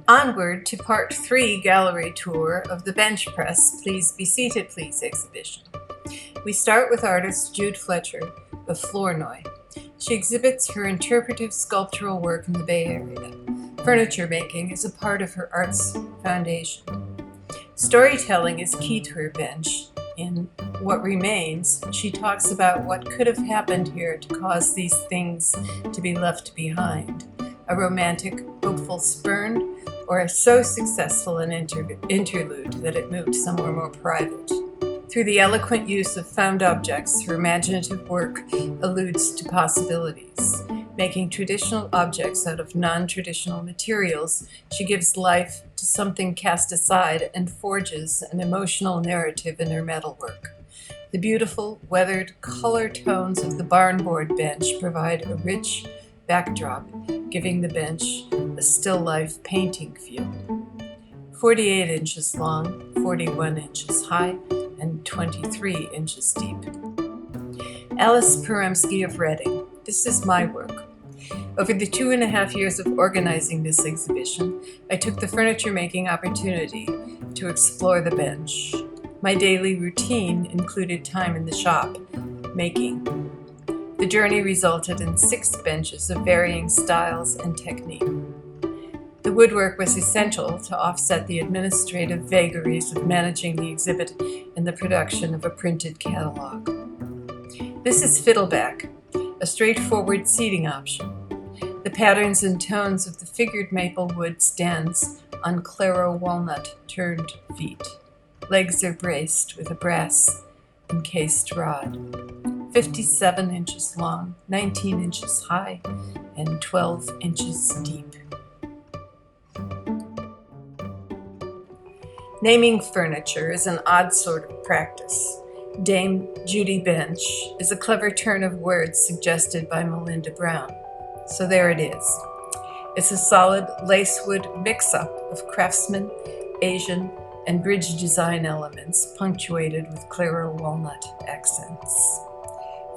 Onward to Part 3 gallery tour of the Bench Press Please Be Seated Please exhibition. We start with artist Jude Fletcher of Flournoy. She exhibits her interpretive sculptural work in the Bay Area. Furniture making is a part of her arts foundation. Storytelling is key to her bench. In What Remains, she talks about what could have happened here to cause these things to be left behind. A romantic, hopeful spurn, or so successful an interlude that it moved somewhere more private. Through the eloquent use of found objects, her imaginative work alludes to possibilities. Making traditional objects out of non-traditional materials, she gives life to something cast aside and forges an emotional narrative in her metalwork. The beautiful, weathered color tones of the barnboard bench provide a rich backdrop, giving the bench a still life painting feel. 48 inches long, 41 inches high, and 23 inches deep. Alice Porembski of Reading. This is my work. Over the 2.5 years of organizing this exhibition, I took the furniture making opportunity to explore the bench. My daily routine included time in the shop, making. The journey resulted in 6 benches of varying styles and technique. The woodwork was essential to offset the administrative vagaries of managing the exhibit and the production of a printed catalog. This is Fiddleback, a straightforward seating option. The patterns and tones of the figured maple wood stands on claro walnut turned feet. Legs are braced with a brass encased rod. 57 inches long, 19 inches high, and 12 inches deep. Naming furniture is an odd sort of practice. Dame Judy Bench is a clever turn of words suggested by Melinda Brown. So there it is. It's a solid lacewood mix-up of craftsman, Asian, and bridge design elements punctuated with claro walnut accents.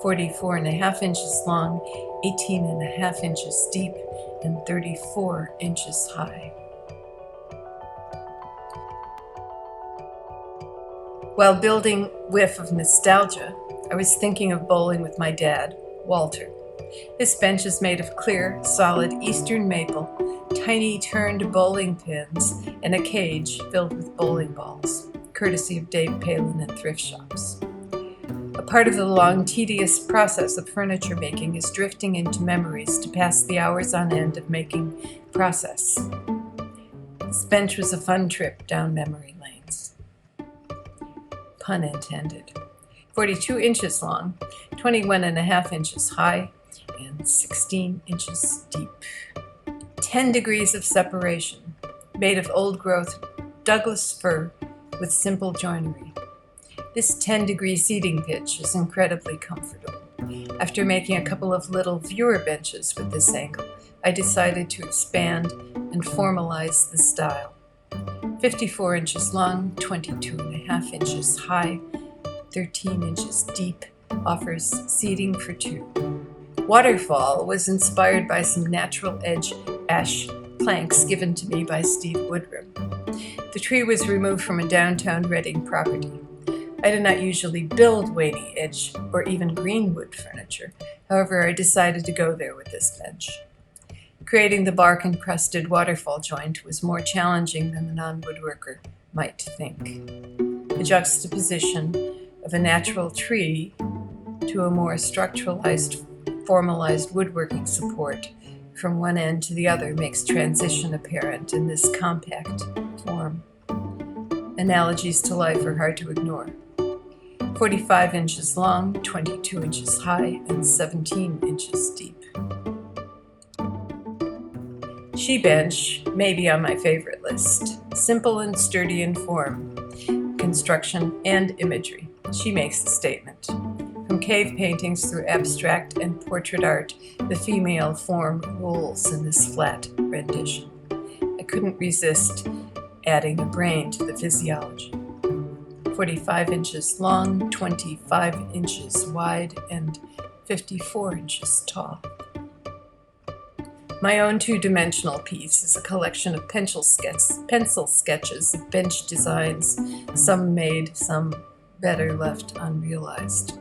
44.5 inches long, 18.5 inches deep, and 34 inches high. While building Whiff of Nostalgia, I was thinking of bowling with my dad, Walter. This bench is made of clear, solid eastern maple, tiny turned bowling pins, and a cage filled with bowling balls, courtesy of Dave Palin and thrift shops. A part of the long, tedious process of furniture making is drifting into memories to pass the hours on end of making process. This bench was a fun trip down memory lanes. Pun intended. 42 inches long, 21.5 inches high, and 16 inches deep. 10 degrees of separation, made of old-growth Douglas fir with simple joinery. This 10-degree seating pitch is incredibly comfortable. After making a couple of little viewer benches with this angle, I decided to expand and formalize the style. 54 inches long, 22.5 inches high, 13 inches deep, offers seating for 2. Waterfall was inspired by some natural edge ash planks given to me by Steve Woodrum. The tree was removed from a downtown Reading property. I do not usually build weighty edge or even greenwood furniture. However, I decided to go there with this bench. Creating the bark-encrusted waterfall joint was more challenging than the non-woodworker might think. The juxtaposition of a natural tree to a more structuralized, formalized woodworking support from one end to the other makes transition apparent in this compact form. Analogies to life are hard to ignore. 45 inches long, 22 inches high, and 17 inches deep. She Bench may be on my favorite list. Simple and sturdy in form, construction, and imagery, she makes a statement. From cave paintings through abstract and portrait art, the female form rules in this flat rendition. I couldn't resist adding a brain to the physiology. 45 inches long, 25 inches wide, and 54 inches tall. My own two-dimensional piece is a collection of pencil sketches of bench designs, some made, some better left unrealized.